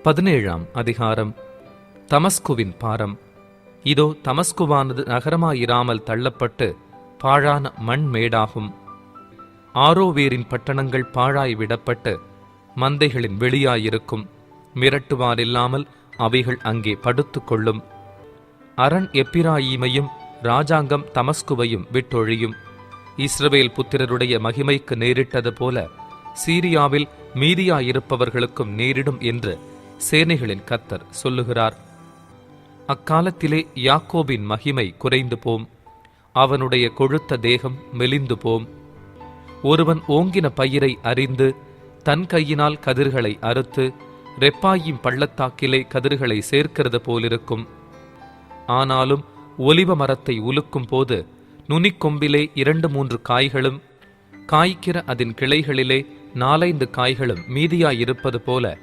17ஆம் அதிகாரம். தமஸ்குவின் பாரம். இதோ தமஸ்குவானது நகரமாயிராமல் தள்ளப்பட்டு பாழான மண்மேடாகும். ஆரோவேரின் பட்டணங்கள் பாழாய் விடப்பட்டு மந்தைகளின் வெளியாயிருக்கும். மிரட்டுவாரில்லாமல் அவைகள் அங்கே படுத்துக்கொள்ளும். அரண் எப்பிராயீமையும் ராஜாங்கம் தமஸ்குவையும் விட்டொழியும். இஸ்ரவேல் புத்திரருடைய மகிமைக்கு நேரிட்டது போல சீரியாவில் மீதியாயிருப்பவர்களுக்கும் நேரிடும் என்று சேனைகளின் கர்த்தர் சொல்லுகிறார். அக்காலத்திலே யாக்கோபின் மகிமை குறைந்து போம், அவனுடைய கொழுத்த தேகம் மெலிந்து போம். ஒருவன் ஓங்கின பயிரை அறிந்து தன் கையினால் கதிர்களை அறுத்து ரெப்பாயிம் பள்ளத்தாக்கிலே கதிர்களை சேர்க்கிறது போலிருக்கும். ஆனாலும் ஒலிவ மரத்தை உலுக்கும் போது நுனிக்கொம்பிலே 2-3 காய்களும், காய்க்கிற அதன் கிளைகளிலே 4-5 காய்களும் மீதியாயிருப்பது போல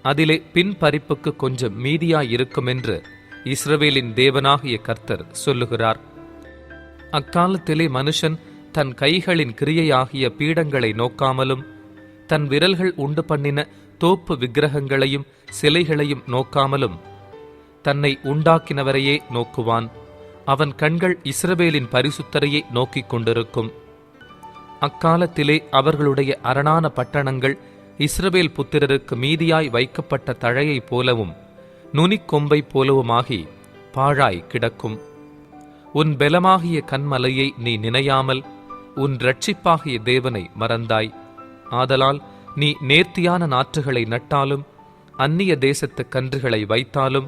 அதிலே பின்பறிப்புக்கு கொஞ்சம் மீதியாயிருக்குமென்று இஸ்ரவேலின் தேவனாகிய கர்த்தர் சொல்லுகிறார். அக்காலத்திலே மனுஷன் தன் கைகளின் கிரியையாகிய பீடங்களை நோக்காமலும் தன் விரல்கள் உண்டு பண்ணின தோப்பு விக்கிரகங்களையும் சிலைகளையும் நோக்காமலும் தன்னை உண்டாக்கினவரையே நோக்குவான். அவன் கண்கள் இஸ்ரவேலின் பரிசுத்தரையே நோக்கிக் கொண்டிருக்கும். அக்காலத்திலே அவர்களுடைய அரணான பட்டணங்கள் இஸ்ரவேல் புத்திரருக்கு மீதியாய் வைக்கப்பட்ட தழையைப் போலவும் நுனிக்கொம்பை போலவுமாகி பாழாய் கிடக்கும். உன் பெலமாகிய கன்மலையை நீ நினையாமல் உன் இரட்சிப்பாகிய தேவனை மறந்தாய். ஆதலால் நீ நேர்த்தியான நாற்றுகளை நட்டாலும் அந்நிய தேசத்து கன்றுகளை வைத்தாலும்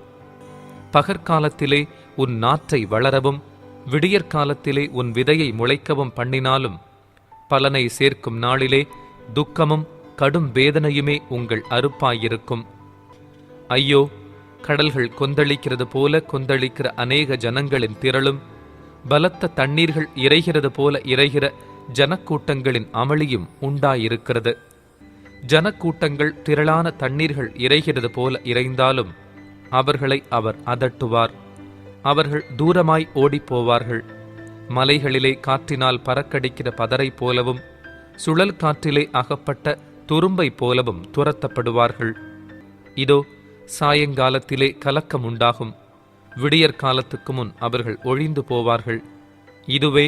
பகற்காலத்திலே உன் நாற்றை வளரவும் விடியற்காலத்திலே உன் விதையை முளைக்கவும் பண்ணினாலும் பலனை சேர்க்கும் நாளிலே துக்கமும் கடும் வேதனையுமே உங்கள் அறுப்பாயிருக்கும். ஐயோ, கடல்கள் கொந்தளிக்கிறது போல கொந்தளிக்கிற அநேக ஜனங்களின் திரளும், பலத்த தண்ணீர்கள் இறைகிறது போல இறைகிற ஜனக்கூட்டங்களின் அமளியும் உண்டாயிருக்கிறது. ஜனக்கூட்டங்கள் திரளான தண்ணீர்கள் இறைகிறது போல இறைந்தாலும் அவர்களை அவர் அதட்டுவார். அவர்கள் தூரமாய் ஓடிப்போவார்கள். மலைகளிலே காற்றினால் பறக்கடிக்கிற பதரை போலவும் சுழல் காற்றிலே அகப்பட்ட துரும்பை போலவும் துரத்தப்படுவார்கள். இதோ சாயங்காலத்திலே கலக்கம் உண்டாகும். விடியற்காலத்துக்கு முன் அவர்கள் ஒழிந்து போவார்கள். இதுவே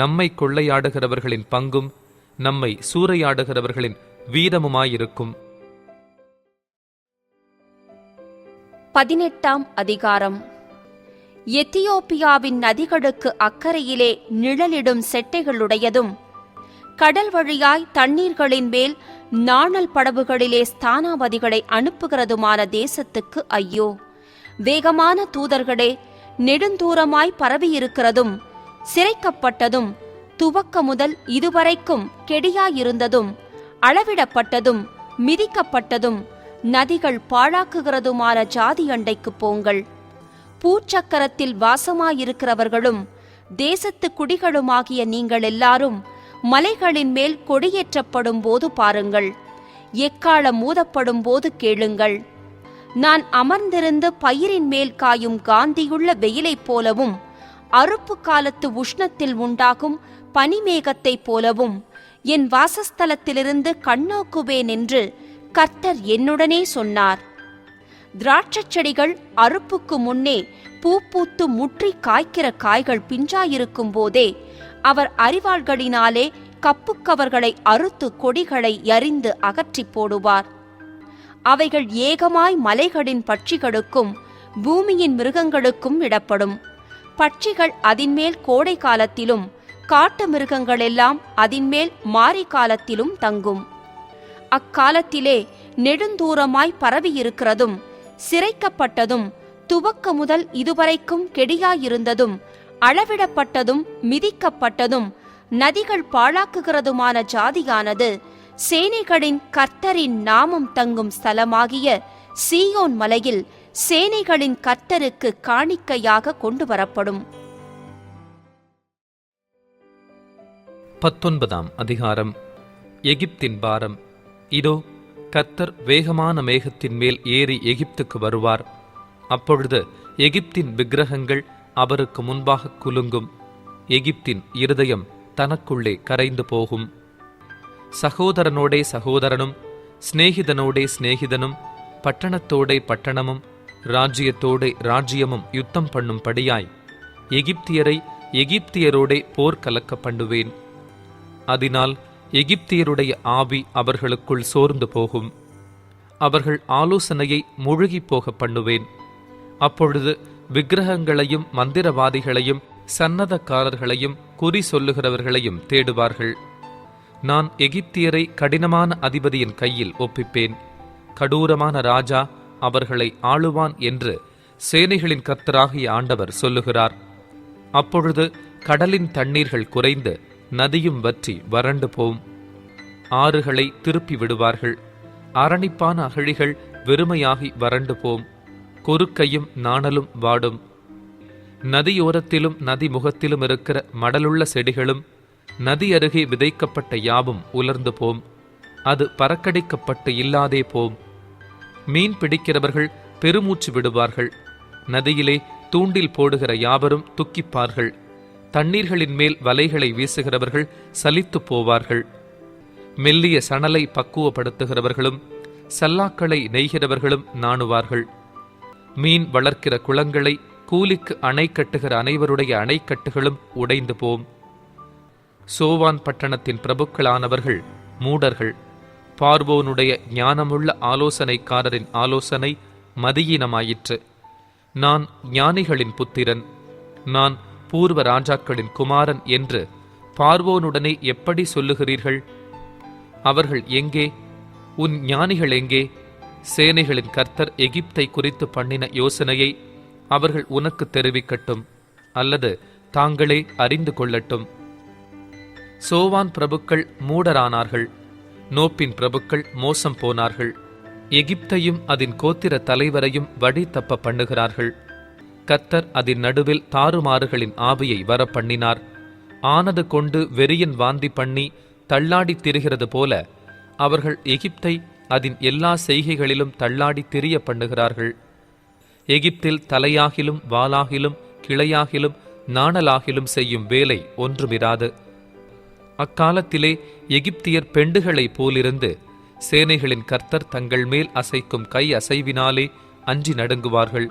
நம்மை கொள்ளையாடுகிறவர்களின் பங்கும் நம்மை சூறையாடுகிறவர்களின் வீதமுமாயிருக்கும். 18ஆம் அதிகாரம். எத்தியோப்பியாவின் நதிகளுக்கு அக்கறையிலே நிழலிடும் செட்டைகளுடையதும் கடல் வழியாய் தண்ணீர்களின் மேல் நாணல் படவுகளிலே ஸ்தானாபதிகளை அனுப்புகிறதுமான தேசத்துக்கு ஐயோ! வேகமான தூதர்களே, நெடுந்தூரமாய் பரவியிருக்கிறதும் சிரைக்கப்பட்டதும் துவக்க முதல் இதுவரைக்கும் கெடியாயிருந்ததும் அளவிடப்பட்டதும் மிதிக்கப்பட்டதும் நதிகள் பாழாக்குகிறதுமான ஜாதி அண்டைக்கு போங்கள். பூச்சக்கரத்தில் வாசமாயிருக்கிறவர்களும் தேசத்து குடிகளுமாகிய நீங்கள் எல்லாரும் மலைகளின் மேல் கொடியேற்றப்படும் போது பாருங்கள். எக்காளம் ஊதப்படும் போது கேளுங்கள். நான் அமர்ந்திருந்து பயிரின் மேல் காயும் காந்தியுள்ள வெயிலைப் போலவும் அறுப்பு காலத்து உஷ்ணத்தில் உண்டாகும் பனிமேகத்தைப் போலவும் என் வாசஸ்தலத்திலிருந்து கண்ணோக்குவேன் என்று கர்த்தர் என்னுடனே சொன்னார். திராட்சச் செடிகள் அறுப்புக்கு முன்னே பூ பூத்து முற்றி காய்க்கிற காய்கள் பிஞ்சாயிருக்கும் போதே அவர் அரிவாள்களினாலே கப்புக்கவர்களை அறுத்து கொடிகளை எறிந்து அகற்றி போடுவார். அவைகள் ஏகமாய் மலைகளின் பட்சிகளுக்கும் பூமியின் மிருகங்களுக்கும் இடப்படும். பட்சிகள் அதின்மேல் கோடை காலத்திலும் காட்டு மிருகங்களெல்லாம் அதின்மேல் மாரி காலத்திலும் தங்கும். அக்காலத்திலே நெடுந்தூரமாய் பரவியிருக்கிறதும் சிரைக்கப்பட்டதும் துவக்க முதல் இதுவரைக்கும் கெடியாயிருந்ததும் அளவிடப்பட்டதும் மிதிக்கப்பட்டதும் நதிகள் பாழாக்குகிறதுமான ஜாதியானது சேனைகளின் கர்த்தரின் நாமம் தங்கும் ஸ்தலமாகிய சீயோன் மலையில் சேனைகளின் கர்த்தருக்கு காணிக்கையாக கொண்டு வரப்படும். 19ஆம் அதிகாரம். எகிப்தின் பாரம். இதோ கர்த்தர் வேகமான மேகத்தின் மேல் ஏறி எகிப்துக்கு வருவார். அப்பொழுது எகிப்தின் விக்கிரகங்கள் அவருக்கு முன்பாக குலுங்கும். எகிப்தின் இருதயம் தனக்குள்ளே கரைந்து போகும். சகோதரனோடே சகோதரனும் சிநேகிதனோடே சிநேகிதனும் பட்டணத்தோடே பட்டணமும் ராஜ்யத்தோடே ராஜ்யமும் யுத்தம் பண்ணும்படியாய் எகிப்தியரை எகிப்தியரோடே போர் கலக்க பண்ணுவேன். அதனால் எகிப்தியருடைய ஆவி அவர்களுக்குள் சோர்ந்து போகும். அவர்கள் ஆலோசனையை முழுகிப் போக பண்ணுவேன். அப்பொழுது விக்கிரகங்களையும் மந்திரவாதிகளையும் சன்னதக்காரர்களையும் குறி சொல்லுகிறவர்களையும் தேடுவார்கள். நான் எகிப்தியரை கடினமான அதிபதியின் கையில் ஒப்பிப்பேன். கடூரமான ராஜா அவர்களை ஆளுவான் என்று சேனைகளின் கர்த்தராகிய ஆண்டவர் சொல்லுகிறார். அப்பொழுது கடலின் தண்ணீர்கள் குறைந்து நதியும் வற்றி வறண்டு போம். ஆறுகளை திருப்பி விடுவார்கள். அரணிப்பான அகழிகள் வெறுமையாகி வறண்டு போம். கொருக்கையும் நாணலும் வாடும். நதியோரத்திலும் நதி முகத்திலும் இருக்கிற மடலுள்ள செடிகளும் நதி அருகே விதைக்கப்பட்ட யாவும் உலர்ந்து போம். அது பறக்கடிக்கப்பட்டு இல்லாதே போம். மீன் பிடிக்கிறவர்கள் பெருமூச்சு விடுவார்கள். நதியிலே தூண்டில் போடுகிற யாவரும் துக்கிப்பார்கள். தண்ணீர்களின் மேல் வலைகளை வீசுகிறவர்கள் சலித்து போவார்கள். மெல்லிய சணலை பக்குவப்படுத்துகிறவர்களும் சல்லாக்களை நெய்கிறவர்களும் நாணுவார்கள். மீன் வளர்க்கிற குளங்களை கூலிக்கு அணை கட்டுகிற அனைவருடைய அணைக்கட்டுகளும் உடைந்து போம். சோவான் பட்டணத்தின் பிரபுக்களானவர்கள் மூடர்கள். பார்வோனுடைய ஞானமுள்ள ஆலோசனைக்காரரின் ஆலோசனை மதியீனமாயிற்று. நான் ஞானிகளின் புத்திரன், நான் பூர்வ ராஜாக்களின் குமாரன் என்று பார்வோனுடனே எப்படி சொல்லுகிறீர்கள்? அவர்கள் எங்கே? உன் ஞானிகள் எங்கே? சேனைகளின் கர்த்தர் எகிப்தை குறித்து பண்ணின யோசனையை அவர்கள் உனக்கு தெரிவிக்கட்டும், அல்லது தாங்களே அறிந்து கொள்ளட்டும். சோவான் பிரபுக்கள் மூடரானார்கள். நோப்பின் பிரபுக்கள் மோசம் போனார்கள். எகிப்தையும் அதன் கோத்திர தலைவரையும் வழி தப்ப பண்ணுகிறார்கள். கர்த்தர் அதன் நடுவில் தாறுமாறுகளின் ஆவியை வரப்பண்ணினார். ஆனது கொண்டு வெறியன் வாந்தி பண்ணி தள்ளாடி திரிகிறது போல அவர்கள் எகிப்தை அதன் எல்லா செய்கைகளிலும் தள்ளாடி திரிய பண்ணுகிறார்கள். எகிப்தில் தலையாகிலும் வாலாகிலும் கிளையாகிலும் நாணலாகிலும் செய்யும் வேலை ஒன்றுமிராது. அக்காலத்திலே எகிப்தியர் பெண்டுகளைப் போலிருந்து சேனைகளின் கர்த்தர் தங்கள் மேல் அசைக்கும் கை அசைவினாலே அஞ்சி நடுங்குவார்கள்.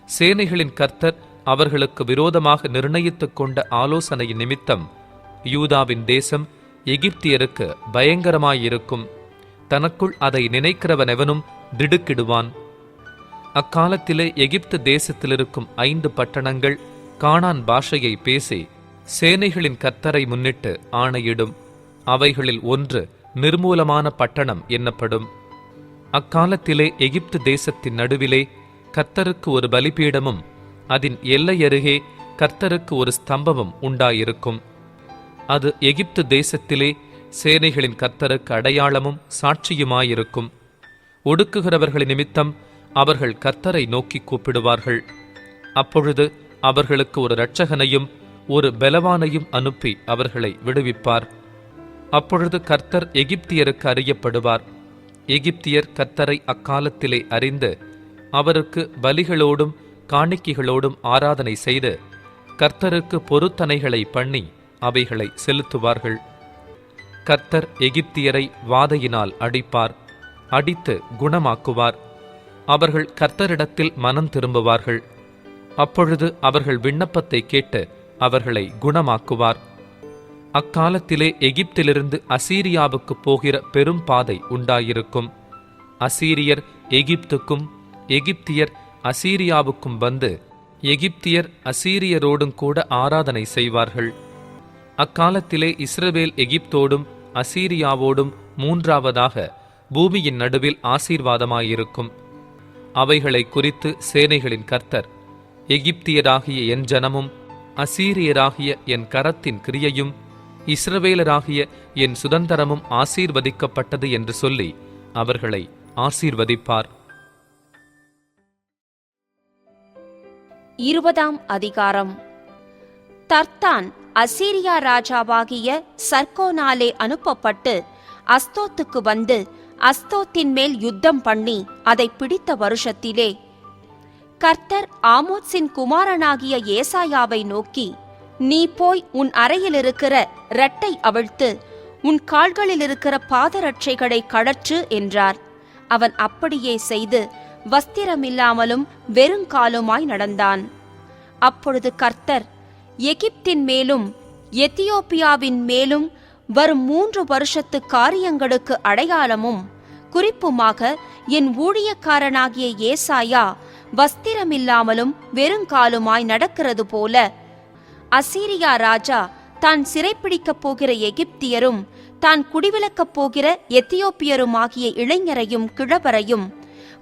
சேனைகளின் கர்த்தர் அவர்களுக்கு விரோதமாக நிர்ணயித்துக் கொண்ட ஆலோசனையின் நிமித்தம் யூதாவின் தேசம் எகிப்தியருக்கு பயங்கரமாயிருக்கும். தனக்குள் அதை நினைக்கிறவனெவனும் திடுக்கிடுவான். அக்காலத்திலே எகிப்து தேசத்திலிருக்கும் 5 பட்டணங்கள் கானான் பாஷையை பேசி சேனைகளின் கர்த்தரை முன்னிட்டு ஆணையிடும். அவைகளில் ஒன்று நிர்மூலமான பட்டணம் என்னப்படும். அக்காலத்திலே எகிப்து தேசத்தின் நடுவிலே கர்த்தருக்கு ஒரு பலிபீடமும் அதன் எல்லையருகே கர்த்தருக்கு ஒரு ஸ்தம்பமும் உண்டாயிருக்கும். அது எகிப்து தேசத்திலே சேனைகளின் கர்த்தருக்கு அடையாளமும் சாட்சியுமாயிருக்கும். ஒடுக்குகிறவர்களின் நிமித்தம் அவர்கள் கர்த்தரை நோக்கி கூப்பிடுவார்கள். அப்பொழுது அவர்களுக்கு ஒரு இரட்சகனையும் ஒரு பலவானையும் அனுப்பி அவர்களை விடுவிப்பார். அப்பொழுது கர்த்தர் எகிப்தியருக்கு அறியப்படுவார். எகிப்தியர் கர்த்தரை அக்காலத்திலே அறிந்து அவருக்கு பலிகளோடும் காணிக்கைகளோடும் ஆராதனை செய்து கர்த்தருக்கு பொருத்தனைகளை பண்ணி அவைகளை செலுத்துவார்கள். கர்த்தர் எகிப்தியரை வாதையினால் அடிப்பார். அடித்து குணமாக்குவார். அவர்கள் கர்த்தரிடத்தில் மனம் திரும்புவார்கள். அப்பொழுது அவர்கள் விண்ணப்பத்தை கேட்டு அவர்களை குணமாக்குவார். அக்காலத்திலே எகிப்திலிருந்து அசீரியாவுக்கு போகிற பெரும் பாதை உண்டாயிருக்கும். அசீரியர் எகிப்துக்கும் எகிப்தியர் அசீரியாவுக்கும் வந்து எகிப்தியர் அசீரியரோடும் கூட ஆராதனை செய்வார்கள். அக்காலத்திலே இஸ்ரவேல் எகிப்தோடும் அசீரியாவோடும் மூன்றாவதாக பூமியின் நடுவில் ஆசீர்வாதமாயிருக்கும். அவைகளை குறித்து சேனைகளின் கர்த்தர், எகிப்தியராகிய என் ஜனமும் அசீரியராகிய என் கரத்தின் கிரியையும் இஸ்ரவேலராகிய என் சுதந்திரமும் ஆசீர்வதிக்கப்பட்டது என்று சொல்லி அவர்களை ஆசீர்வதிப்பார். 20ஆம் அதிகாரம். தர்த்தான் அசீரியா ராஜாவாகிய சர்கோனாலே அனுப்பப்பட்டு அஸ்தோத்துக்கு வந்து அஸ்தோத்தின் மேல் யுத்தம் பண்ணி அதை பிடித்த வருஷத்திலே கர்த்தர் ஆமோத்சின் குமாரனாகிய ஏசாயாவை நோக்கி, நீ போய் உன் அறையில் இருக்கிற இரட்டை அவிழ்த்து உன் கால்களில் இருக்கிற பாதரட்சைகளை கழற்று என்றார். அவன் அப்படியே செய்து வஸ்திரமில்லாமலும் வெறுங்காலுமாய் நடந்தான். அப்பொழுது கர்த்தர் எகிப்தின் மேலும் எத்தியோப்பியாவின் மேலும் வரும் 3 வருஷத்து காரியங்களுக்கு அடையாளமும் குறிப்புமாக என் ஊழியக்காரனாகிய ஏசாயா வஸ்திரமில்லாமலும் வெறுங்காலுமாய் நடக்கிறது போல அசீரியா ராஜா தான் சிறைப்பிடிக்கப் போகிற எகிப்தியரும் தான் குடிவிலக்கப் போகிற எத்தியோப்பியருமாகிய இளைஞரையும் கிழவரையும்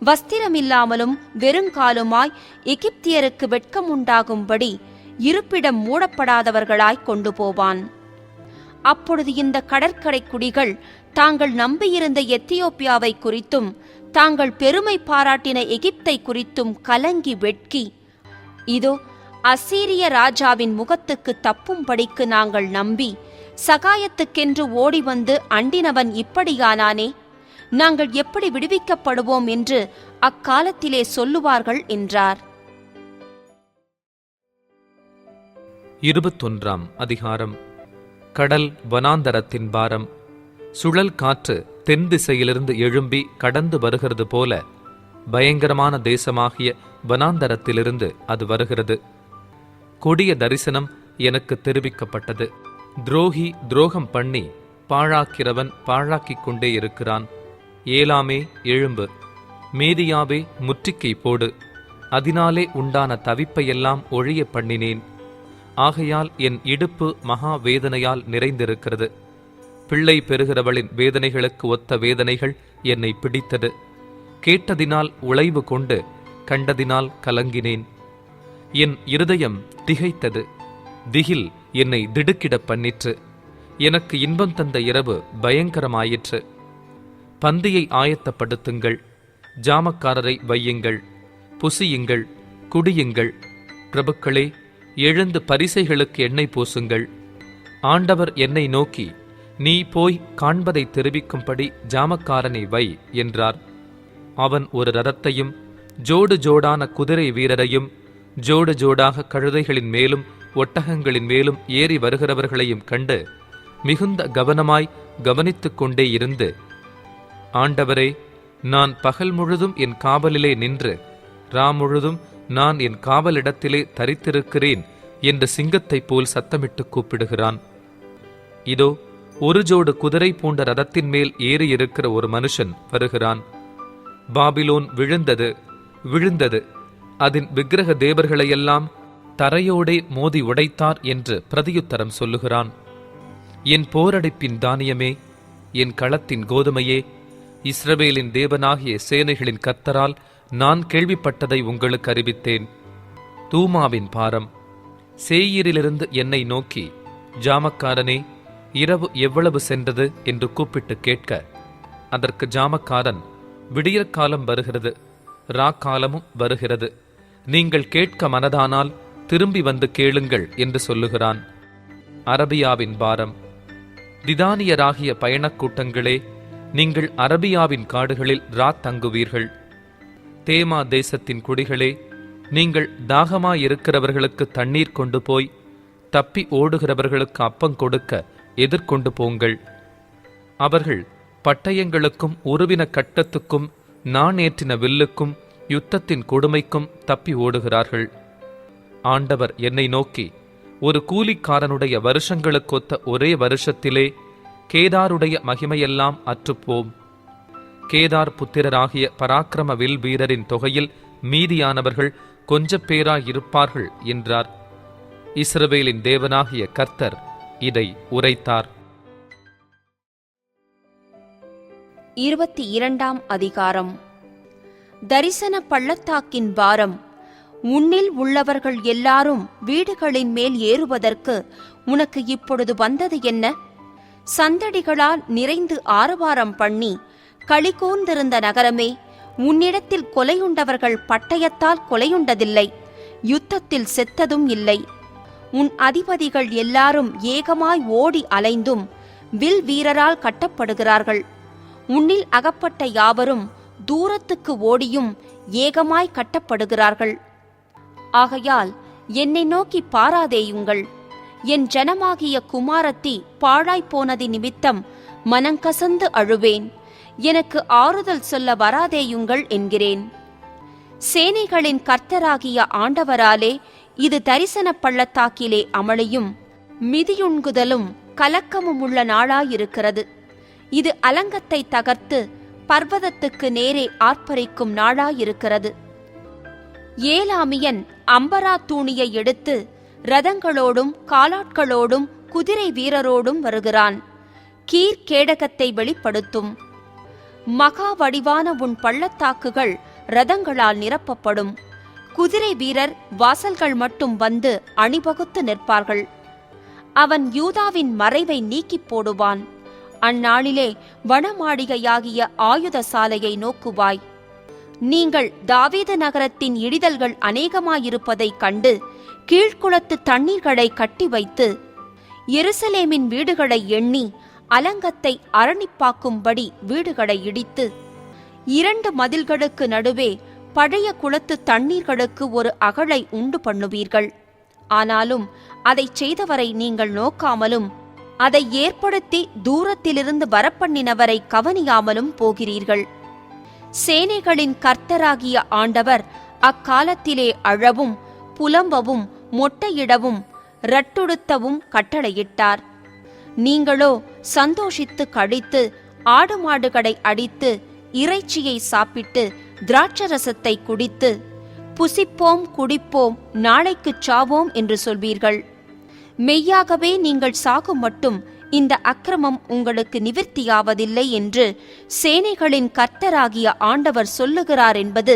வஸ்திரமில்லாமலும் வெறுங்காலுமாய் எகிப்தியருக்கு வெட்கமுண்டாகும்படி இருப்பிடம் மூடப்படாதவர்களாய் கொண்டு போவான். அப்பொழுது இந்த கடற்கரை குடிகள் தாங்கள் நம்பியிருந்த எத்தியோப்பியாவை குறித்தும் தாங்கள் பெருமை பாராட்டின எகிப்தை குறித்தும் கலங்கி வெட்கி, இதோ அசீரிய ராஜாவின் முகத்துக்கு தப்பும்படிக்கு நாங்கள் நம்பி சகாயத்துக்கென்று ஓடி வந்து அண்டினவன் இப்படியானானே, நாங்கள் எப்படி விடுவிக்கப்படுவோம் என்று அக்காலத்திலே சொல்லுவார்கள் என்றார். 21ஆம் அதிகாரம். கடல் வனாந்தரத்தின் பாரம். சுழல் காற்று தென் திசையிலிருந்து எழும்பி கடந்து வருகிறது போல பயங்கரமான தேசமாகிய வனாந்தரத்திலிருந்து அது வருகிறது. கொடிய தரிசனம் எனக்கு தெரிவிக்கப்பட்டது. துரோகி துரோகம் பண்ணி பாழாக்கிறவன் பாழாக்கிக் கொண்டே இருக்கிறான். ஏலாமே எழும்பு, மேதியாவே முற்றிக்கை போடு, அதனாலே உண்டான தவிப்பையெல்லாம் ஒழிய பண்ணினேன். ஆகையால் என் இடுப்பு மகா வேதனையால் நிறைந்திருக்கிறது. பிள்ளை பெறுகிறவளின் வேதனைகளுக்கு ஒத்த வேதனைகள் என்னை பிடித்தது. கேட்டதினால் உழைவு கொண்டு கண்டதினால் கலங்கினேன். என் இருதயம் திகைத்தது. திகில் என்னை திடுக்கிடப் பண்ணிற்று. எனக்கு இன்பம் தந்த இரவு பயங்கரமாயிற்று. பந்தியை ஆயத்தப்படுத்துங்கள், ஜாமக்காரரை வையுங்கள், புசியுங்கள், குடியுங்கள். பிரபுக்களே, எழுந்து பரிசைகளுக்கு எண்ணெய் பூசுங்கள். ஆண்டவர் என்னை நோக்கி, நீ போய் காண்பதை தெரிவிக்கும்படி ஜாமக்காரனை வை என்றார். அவன் ஒரு ரதத்தையும் ஜோடு ஜோடான குதிரை வீரரையும் ஜோடு ஜோடாக கழுதைகளின் மேலும் ஒட்டகங்களின் மேலும் ஏறி வருகிறவர்களையும் கண்டு மிகுந்த கவனமாய் கவனித்துக் கொண்டே இருந்து, ஆண்டவரே, நான் பகல் முழுதும் என் காவலிலே நின்று முழுதும் நான் என் காவலிடத்திலே தரித்திருக்கிறேன் என்று சிங்கத்தைப் போல் சத்தமிட்டு கூப்பிடுகிறான். இதோ ஒரு ஜோடு குதிரை போன்ற ரதத்தின் மேல் ஏறியிருக்கிற ஒரு மனுஷன் வருகிறான். பாபிலோன் விழுந்தது, விழுந்தது, அதன் விக்கிரக தேவர்களையெல்லாம் தரையோடே மோதி உடைத்தார் என்று பிரதியுத்தரம் சொல்லுகிறான். என் போரடைப்பின் தானியமே, என் களத்தின் கோதுமையே, இஸ்ரவேலின் தேவனாகிய சேனைகளின் கர்த்தரால் நான் கேள்விப்பட்டதை உங்களுக்கு அறிவித்தேன். தூமாவின் பாரம். சேயீரிலிருந்து என்னை நோக்கி, ஜாமக்காரனே, இரவு எவ்வளவு சென்றது என்று கூப்பிட்டு கேட்க, அதற்கு ஜாமக்காரன், விடியற்காலம் வருகிறது, ராக்காலமும் வருகிறது, நீங்கள் கேட்க மனதானால் திரும்பி வந்து கேளுங்கள் என்று சொல்லுகிறான். அரபியாவின் பாரம். திதானியராகிய பயணக்கூட்டங்களே, நீங்கள் அரபியாவின் காடுகளில் தங்குவீர்கள். தேமா தேசத்தின் குடிகளே, நீங்கள் தாகமாயிருக்கிறவர்களுக்கு தண்ணீர் கொண்டு போய் தப்பி ஓடுகிறவர்களுக்கு அப்பம் கொடுக்க எதிர்கொண்டு போங்கள். அவர்கள் பட்டயங்களுக்கும் உருவின கட்டத்துக்கும் நான் ஏற்றின வில்லுக்கும் யுத்தத்தின் கொடுமைக்கும் தப்பி ஓடுகிறார்கள். ஆண்டவர் என்னை நோக்கி, ஒரு கூலிக்காரனுடைய வருஷங்களுக்கொத்த ஒரே வருஷத்திலே கேதாருடைய மகிமையெல்லாம் அற்றுப்போம். கேதார் புத்திரராகிய பராக்கிரம வில் வீரரின் தொகையில் மீதியானவர்கள் கொஞ்சப் பேராயிருப்பார்கள் என்றார். இஸ்ரவேலின் தேவனாகிய கர்த்தர் இதை உரைத்தார். 22ஆம் அதிகாரம். தரிசன பள்ளத்தாக்கின் பாரம். உன்னில் உள்ளவர்கள் எல்லாரும் வீடுகளின் மேல் ஏறுவதற்கு உனக்கு இப்பொழுது வந்தது என்ன? சந்தடிகளால் நிறைந்து ஆரவாரம் பண்ணி களிகூர்ந்திருந்த நகரமே, உன்னிடத்தில் கொலையுண்டவர்கள் பட்டயத்தால் கொலையுண்டதில்லை, யுத்தத்தில் செத்ததும் இல்லை. உன் அதிபதிகள் எல்லாரும் ஏகமாய் ஓடி அலைந்தும் வில் வீரரால் கட்டப்படுகிறார்கள். உன்னில் அகப்பட்ட யாவரும் தூரத்துக்கு ஓடியும் ஏகமாய் கட்டப்படுகிறார்கள். ஆகையால் என்னை நோக்கி பாராதேயுங்கள். என் ஜனமாகிய குமாரத்தி பாழாய்ப்போனதி நிமித்தம் மனங்கசந்து அழுவேன். எனக்கு ஆறுதல் சொல்ல வராதேயுங்கள் என்கிறேன். சேனைகளின் கர்த்தராகிய ஆண்டவராலே இது தரிசன பள்ளத்தாக்கிலே அமளியும் மிதியுண்குதலும் கலக்கமும் உள்ள நாளாயிருக்கிறது. இது அலங்கத்தை தகர்த்து பர்வதத்துக்கு நேரே ஆர்ப்பரிக்கும் நாளாயிருக்கிறது. ஏலாமியன் அம்பரா தூணியை எடுத்து இரதங்களோடும் காலாட்களோடும் குதிரை வீரரோடும் வருகிறான். கீர் கேடகத்தை வெளிப்படுத்தும். மகா வடிவான உன் பள்ளத்தாக்குகள் இரதங்களால் நிரப்பப்படும். குதிரை வீரர் வாசல்கள் மட்டும் வந்து அணிவகுத்து நிற்பார்கள். அவன் யூதாவின் மறைவை நீக்கிப் போடுவான். அந்நாளிலே வனமாளிகையாகிய ஆயுத சாலையை நோக்குவாய். நீங்கள் தாவீது நகரத்தின் இடிதல்கள் அநேகமாயிருப்பதைக் கண்டு கீழ்க்குளத்து தண்ணீர்களை கட்டி வைத்து எருசலேமின் வீடுகளை எண்ணி அலங்கத்தை அரணிப்பாக்கும்படி வீடுகளை இடித்து 2 மதில்களுக்கு நடுவே பழைய குளத்து தண்ணீர்களுக்கு ஒரு அகழை உண்டு பண்ணுவீர்கள். ஆனாலும் அதைச் செய்தவரை நீங்கள் நோக்காமலும் அதை ஏற்படுத்தி தூரத்திலிருந்து வரப்பண்ணினவரை கவனியாமலும் போகிறீர்கள். சேனைகளின் கர்த்தராகிய ஆண்டவர் அக்காலத்திலே அழவும் புலம்பவும் மொட்டையிடவும் ரட்டுடுத்தவும் கட்டளையிட்டார். நீங்களோ சந்தோஷித்து கழித்து ஆடு மாடுகளை அடித்து இறைச்சியை சாப்பிட்டு திராட்சரசத்தை குடித்து புசிப்போம் குடிப்போம் நாளைக்குச் சாவோம் என்று சொல்வீர்கள். மெய்யாகவே நீங்கள் சாகும் மட்டும் இந்த அக்கிரமம் உங்களுக்கு நிவிர்த்தியாவதில்லை என்று சேனைகளின் கர்த்தராகிய ஆண்டவர் சொல்லுகிறார் என்பது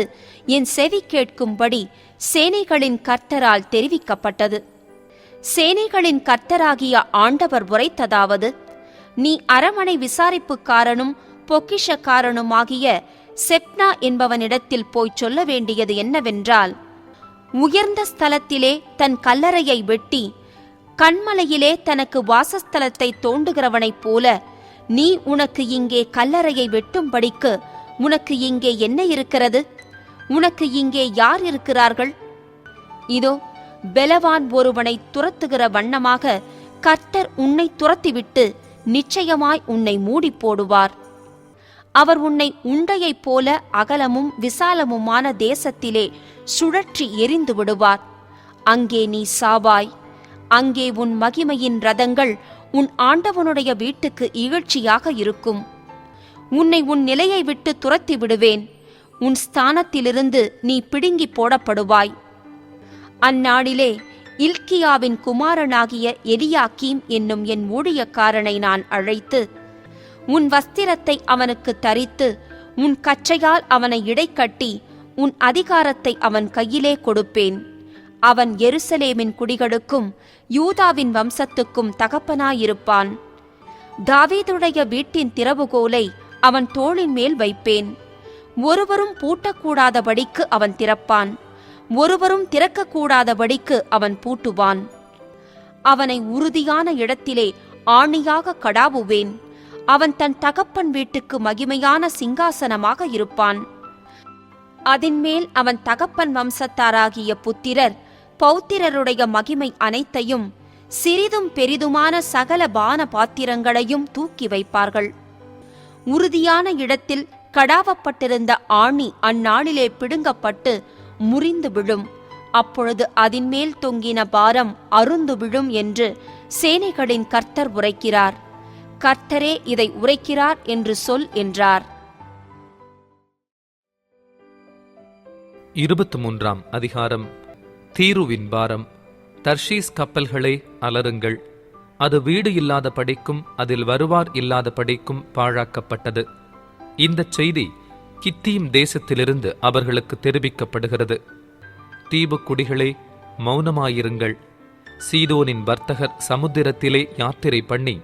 என் செவி கேட்கும்படி சேனைகளின் கர்த்தரால் தெரிவிக்கப்பட்டது. சேனைகளின் கர்த்தராகிய ஆண்டவர் உரைத்ததாவது: நீ அரமனை விசாரிப்புக்காரனும் பொக்கிஷக்காரனுமாகிய செப்னா என்பவனிடத்தில் போய்ச் சொல்ல வேண்டியது என்னவென்றால், உயர்ந்த ஸ்தலத்திலே தன் கல்லறையை வெட்டி கண்மலையிலே தனக்கு வாசஸ்தலத்தை தோண்டுகிறவனைப் போல நீ உனக்கு இங்கே கல்லறையை வெட்டும்படிக்கு உனக்கு இங்கே என்ன இருக்கிறது? உனக்கு இங்கே யார் இருக்கிறார்கள்? இதோ பெலவான் ஒருவனை துரத்துகிற வண்ணமாக கர்த்தர் உன்னை துரத்திவிட்டு நிச்சயமாய் உன்னை மூடி போடுவார். அவர் உன்னை உண்டையைப் போல அகலமும் விசாலமுமான தேசத்திலே சுழற்றி எரிந்து விடுவார். அங்கே நீ சாவாய். அங்கே உன் மகிமையின் ரதங்கள் உன் ஆண்டவனுடைய வீட்டுக்கு இகழ்ச்சியாக இருக்கும். உன்னை உன் நிலையை விட்டு துரத்தி விடுவேன். உன் ஸ்தானத்திலிருந்து நீ பிடுங்கி போடப்படுவாய். அந்நாளிலே இல்கியாவின் குமாரனாகிய எலியாக்கீம் என்னும் என் ஊழியக்காரனை நான் அழைத்து உன் வஸ்திரத்தை அவனுக்கு தரித்து உன் கச்சையால் அவனை இடைக்கட்டி உன் அதிகாரத்தை அவன் கையிலே கொடுப்பேன். அவன் எருசலேமின் குடிகளுக்கும் யூதாவின் வம்சத்துக்கும் தகப்பனாயிருப்பான். தாவீதுடைய வீட்டின் திறவுகோலை அவன் தோளின் மேல் வைப்பேன். ஒருவரும் பூட்டக்கூடாதபடிக்கு அவன் திறப்பான். ஒருவரும் திறக்கக்கூடாதபடிக்கு அவன் பூட்டுவான். அவனை உறுதியான இடத்திலே ஆணியாக கடாவுவேன். அவன் தன் தகப்பன் வீட்டுக்கு மகிமையான சிங்காசனமாக இருப்பான். அதின்மேல் அவன் தகப்பன் வம்சத்தாராகிய புத்திரர் பௌத்திரருடைய மகிமை அனைத்தையும் சிறிதும் பெரிதுமான சகல பான பாத்திரங்களையும் தூக்கி வைப்பார்கள். உறுதியான இடத்தில் கடாவப்பட்டிருந்த ஆணி அந்நாளிலே பிடுங்கப்பட்டு முறிந்து விழும். அப்பொழுது அதின்மேல் தொங்கின பாரம் அருந்து விழும் என்று சேனைகளின் கர்த்தர் உரைக்கிறார். கர்த்தரே இதை உரைக்கிறார் என்று சொல் என்றார். 23 அதிகாரம். தீருவின் பாரம். தர்ஷீஸ் கப்பல்களே அலறுங்கள். அது வீடு இல்லாத படிக்கும் அதில் வருவார் இல்லாத படிக்கும் பாழாக்கப்பட்டது. இந்தச் செய்தி கித்தீம் தேசத்திலிருந்து அவர்களுக்கு தெரிவிக்கப்படுகிறது. தீவு குடிகளே மௌனமாயிருங்கள். சீதோனின் வர்த்தகர் சமுத்திரத்திலே யாத்திரை பண்ணி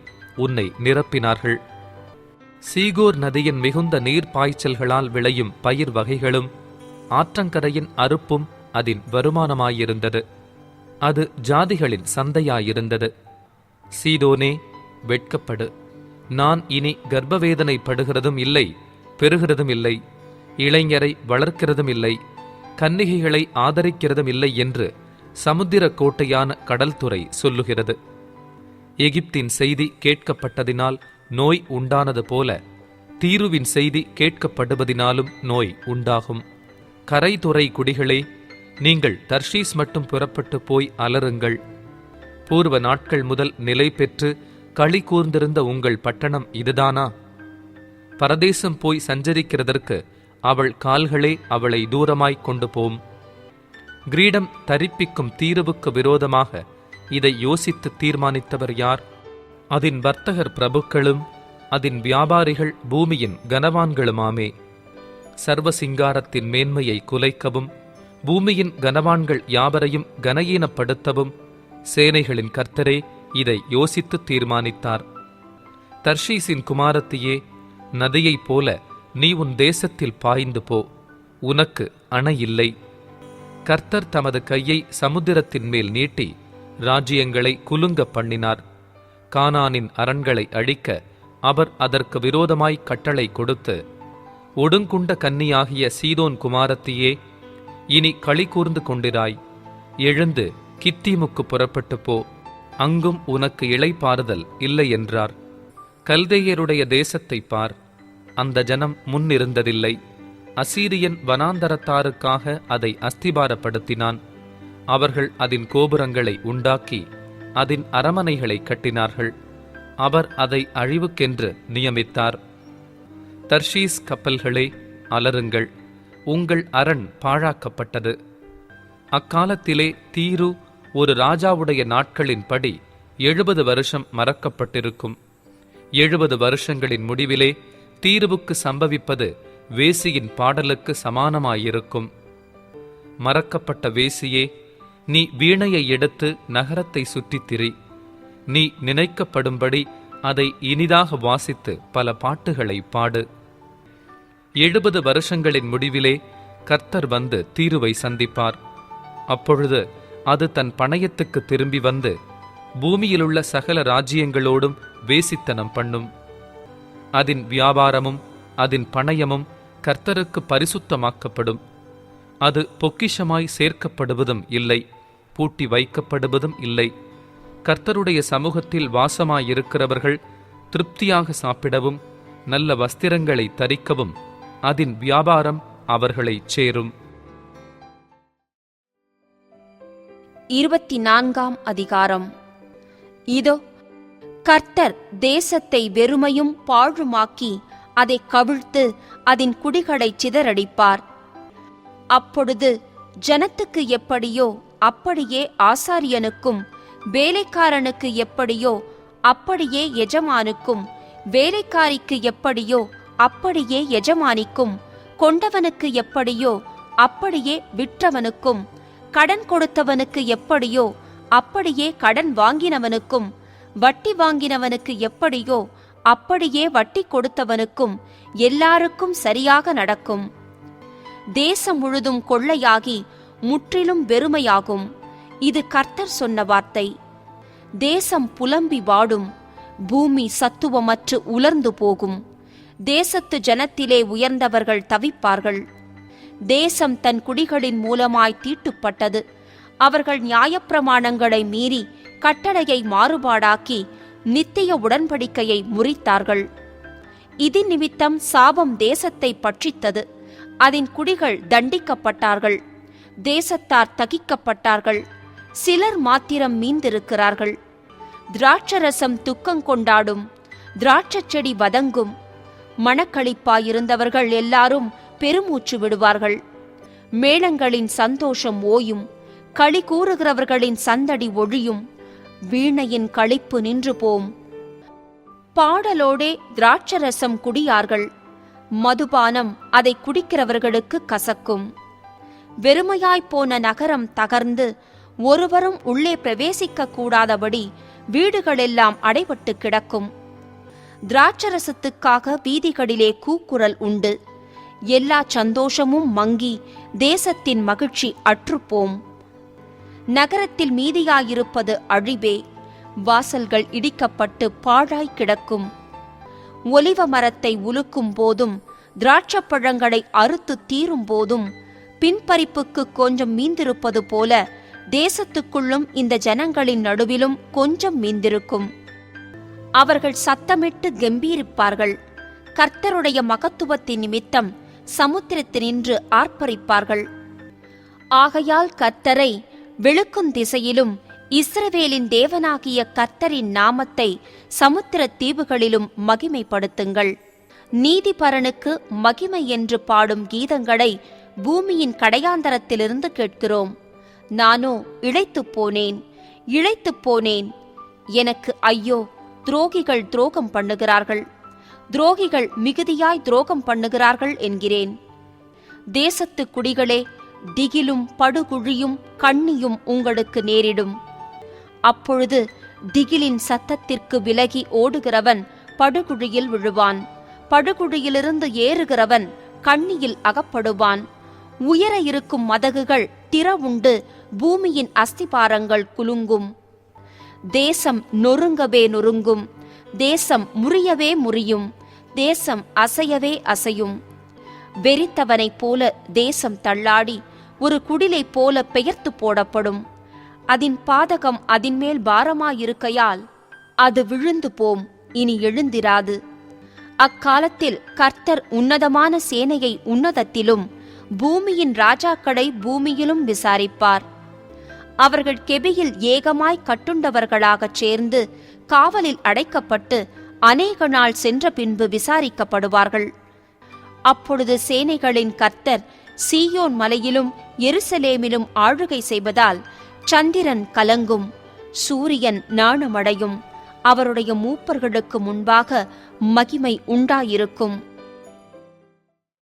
உன்னை நிரப்பினார்கள். சீகோர் நதியின் மிகுந்த நீர் பாய்ச்சல்களால் விளையும் பயிர் வகைகளும் ஆற்றங்கரையின் அறுப்பும் அதன் வருமானமாயிருந்தது. அது ஜாதிகளின் சந்தையாயிருந்தது. சீதோனே வெட்கப்படு. நான் இனி கர்ப்பவேதனை படுகிறதும் இல்லை, பெறுகிறதும் இல்லை, இளைஞரை வளர்க்கிறதும் இல்லை, கன்னிகைகளை ஆதரிக்கிறதும் இல்லை என்று சமுத்திர கோட்டையான கடல்துறை சொல்லுகிறது. எகிப்தின் செய்தி கேட்கப்பட்டதினால் நோய் உண்டானது போல தீருவின் செய்தி கேட்கப்படுவதினாலும் நோய் உண்டாகும். கரைதுறை குடிகளே, நீங்கள் தர்ஷீஸ் மட்டும் புறப்பட்டு போய் அலறுங்கள். பூர்வ நாட்கள் முதல் நிலை பெற்று களி கூர்ந்திருந்த உங்கள் பட்டணம் இதுதானா? பரதேசம் போய் சஞ்சரிக்கிறதற்கு அவள் கால்களே அவளை தூரமாய் கொண்டு போம். கிரீடம் தரிப்பிக்கும் தீருவுக்கு விரோதமாக இதை யோசித்து தீர்மானித்தவர் யார்? அதன் வர்த்தகர் பிரபுக்களும் அதன் வியாபாரிகள் பூமியின் கனவான்களுமாமே. சர்வசிங்காரத்தின் மேன்மையை குலைக்கவும் பூமியின் கனவான்கள் யாவரையும் கனஈனப்படுத்தவும் சேனைகளின் கர்த்தரே இதை யோசித்து தீர்மானித்தார். தர்ஷீசின் குமாரத்தியே, நதியைப் போல நீ உன் தேசத்தில் பாய்ந்து போ, உனக்கு அணை இல்லை. கர்த்தர் தமது கையை சமுத்திரத்தின் மேல் நீட்டி ராஜ்யங்களை குலுங்க பண்ணினார். கானானின் அரண்களை அழிக்க அவர் அதற்கு விரோதமாய் கட்டளை கொடுத்து, ஒடுங்குண்ட கன்னியாகிய சீதோன் குமாரத்தியே, இனி களி கூர்ந்து கொண்டிராய். எழுந்து கித்தீமுக்கு புறப்பட்டு போ, அங்கும் உனக்கு இளைப்பாறுதல் இல்லை என்றார். கல்தேயருடைய தேசத்தை பார், அந்த ஜனம் முன்னிருந்ததில்லை. அசீரியன் வனாந்தரத்தாருக்காக அதை அஸ்திபாரப்படுத்தினான். அவர்கள் அதன் கோபுரங்களை உண்டாக்கி அதன் அரமனைகளை கட்டினார்கள். அவர் அதை அழிவுக்கென்று நியமித்தார். தர்ஷீஸ் கப்பல்களே, அலறுங்கள், உங்கள் அரண் பாழாக்கப்பட்டது. அக்காலத்திலே தீரு ஒரு ராஜாவுடைய நாட்களின்படி 70 வருஷம் மறக்கப்பட்டிருக்கும். 70 வருஷங்களின் முடிவிலே தீருவுக்கு சம்பவிப்பது வேசியின் பாடலுக்கு சமானமாயிருக்கும். மறக்கப்பட்ட வேசியே, நீ வீணையை எடுத்து நகரத்தை சுற்றித் திரி. நீ நினைக்கப்படும்படி அதை இனிதாக வாசித்து பல பாட்டுகளை பாடு. 70 வருஷங்களின் முடிவிலே கர்த்தர் வந்து தீருவை சந்திப்பார். அப்பொழுது அது தன் பணயத்துக்கு திரும்பி வந்து பூமியிலுள்ள சகல ராஜ்யங்களோடும் வேசித்தனம் பண்ணும். அதன் வியாபாரமும் அதன் பணயமும் கர்த்தருக்கு பரிசுத்தமாக்கப்படும். அது பொக்கிஷமாய் சேர்க்கப்படுவதும் இல்லை, பூட்டி வைக்கப்படுவதும் இல்லை. கர்த்தருடைய சமூகத்தில் வாசமாயிருக்கிறவர்கள் திருப்தியாக சாப்பிடவும் நல்ல வஸ்திரங்களை தரிக்கவும் அதன் வியாபாரம் அவர்களைச் சேரும். 24ஆம் அதிகாரம். இதோ, கர்த்தர் தேசத்தை வெறுமையும் பாழுமாக்கி அதை கவிழ்த்து அதன் குடிகளைச் சிதறடிப்பார். அப்பொழுது ஜனத்துக்கு எப்படியோ அப்படியே ஆசாரியனுக்கும், வேலைக்காரனுக்கு எப்படியோ அப்படியே எஜமானுக்கும், வேலைக்காரிக்கு எப்படியோ அப்படியே எஜமானிக்கும், கொண்டவனுக்கு எப்படியோ அப்படியே விற்றவனுக்கும், கடன் கொடுத்தவனுக்கு எப்படியோ அப்படியே கடன் வாங்கினவனுக்கும், வட்டி வாங்கினவனுக்கு எப்படியோ அப்படியே வட்டி கொடுத்தவனுக்கும் எல்லாருக்கும் சரியாக நடக்கும். தேசம் முழுதும் கொள்ளையாகி முற்றிலும் வெறுமையாகும். இது கர்த்தர் சொன்ன வார்த்தை. தேசம் புலம்பி வாடும், பூமி சத்துவமற்று உலர்ந்து போகும். தேசத்து ஜனத்திலே உயர்ந்தவர்கள் தவிப்பார்கள். தேசம் தன் குடிகளின் மூலமாய் தீட்டுப்பட்டது. அவர்கள் நியாயப்பிரமாணங்களை மீறி கட்டளையை மாறுபாடாக்கி நித்திய உடன்படிக்கையை முறித்தார்கள். இது நிமித்தம் சாபம் தேசத்தை பட்சித்தது. அதன் குடிகள் தண்டிக்கப்பட்டார்கள். தேசத்தார் தகிக்கப்பட்டார்கள். சிலர் மாத்திரம் மீந்திருக்கிறார்கள். திராட்சரசம் துக்கங்கொண்டாடும், திராட்சச் செடி வதங்கும். மனக்களிப்பாயிருந்தவர்கள் எல்லாரும் பெருமூச்சு விடுவார்கள். மேளங்களின் சந்தோஷம் ஓயும், களி கூறுகிறவர்களின் சந்தடி ஒழியும். வீணையின் களிப்பு நின்று போம். பாடலோடே திராட்சரசம் குடியார்கள். மதுபானம் அதை குடிக்கிறவர்களுக்கு கசக்கும். வெறுமையாய்ப்போன நகரம் தகர்ந்து ஒருவரும் உள்ளே பிரவேசிக்க கூடாதபடி வீடுகளெல்லாம் அடைபட்டு கிடக்கும். திராட்சரசத்துக்காக வீதிகளிலே கூக்குரல் உண்டு. எல்லா சந்தோஷமும் மங்கி தேசத்தின் மகிழ்ச்சி அற்றுப்போம். நகரத்தில் மீதியாயிருப்பது அழிவே. வாசல்கள் இடிக்கப்பட்டு பாழாய் கிடக்கும். ஒலிவ மரத்தை உலுக்கும் போதும், திராட்சப்பழங்களை அறுத்து தீரும் போதும், பின்பறிப்புக்கு கொஞ்சம் மீந்திருப்பது போல தேசத்துக்குள்ளும் இந்த ஜனங்களின் நடுவிலும் கொஞ்சம் மீந்திருக்கும். அவர்கள் சத்தமிட்டு கெம்பீரிப்பார்கள். கர்த்தருடைய மகத்துவத்தின் நிமித்தம் சமுத்திரத்தினின்று ஆர்ப்பரிப்பார்கள். ஆகையால் கர்த்தரை வெளுக்கும் திசையிலும் இஸ்ரவேலின் தேவனாகிய கர்த்தரின் நாமத்தை சமுத்திர தீவுகளிலும் மகிமைப்படுத்துங்கள். நீதிபரனுக்கு மகிமை என்று பாடும் கீதங்களை பூமியின் கடையாந்தரத்திலிருந்து கேட்கிறோம். நானோ இளைத்துப் போனேன். எனக்கு ஐயோ, துரோகிகள் துரோகம் பண்ணுகிறார்கள், துரோகிகள் மிகுதியாய் துரோகம் பண்ணுகிறார்கள் என்கிறேன். தேசத்து குடிகளே, திகிலும் படுகுழியும் கண்ணியும் உங்களுக்கு நேரிடும். அப்பொழுது திகிலின் சத்தத்திற்கு விலகி ஓடுகிறவன் படுகுழியில் விழுவான். படுகுழியிலிருந்து ஏறுகிறவன் கண்ணியில் அகப்படுவான். உயர இருக்கும் மதகுகள் திறவுண்டு பூமியின் அஸ்திபாரங்கள் குலுங்கும். தேசம் நொறுங்கவே நொறுங்கும், தேசம் முறியவே முறியும், தேசம் அசையவே அசையும். வெறித்தவனைப் போல தேசம் தள்ளாடி ஒரு குடிலைப் போல பெயர்த்து போடப்படும். அதன் பாதகம் அதின்மேல் பாரமாயிருக்கையால் அது விழுந்து போம், இனி எழுந்திராது. அக்காலத்தில் கர்த்தர் உன்னதமான சேனையை உன்னதத்திலும் பூமியின் ராஜாக்களை பூமியிலும் விசாரிப்பார். அவர்கள் கெபியில் ஏகமாய் கட்டுண்டவர்களாகச் சேர்ந்து காவலில் அடைக்கப்பட்டு அநேக நாள் சென்ற பின்பு விசாரிக்கப்படுவார்கள். அப்பொழுது சேனைகளின் கர்த்தர் சீயோன் மலையிலும் எருசலேமிலும் ஆளுகை செய்வதால் சந்திரன் கலங்கும், சூரியன் நாணமடையும். அவருடைய மூப்பர்களுக்கு முன்பாக மகிமை உண்டாயிருக்கும்.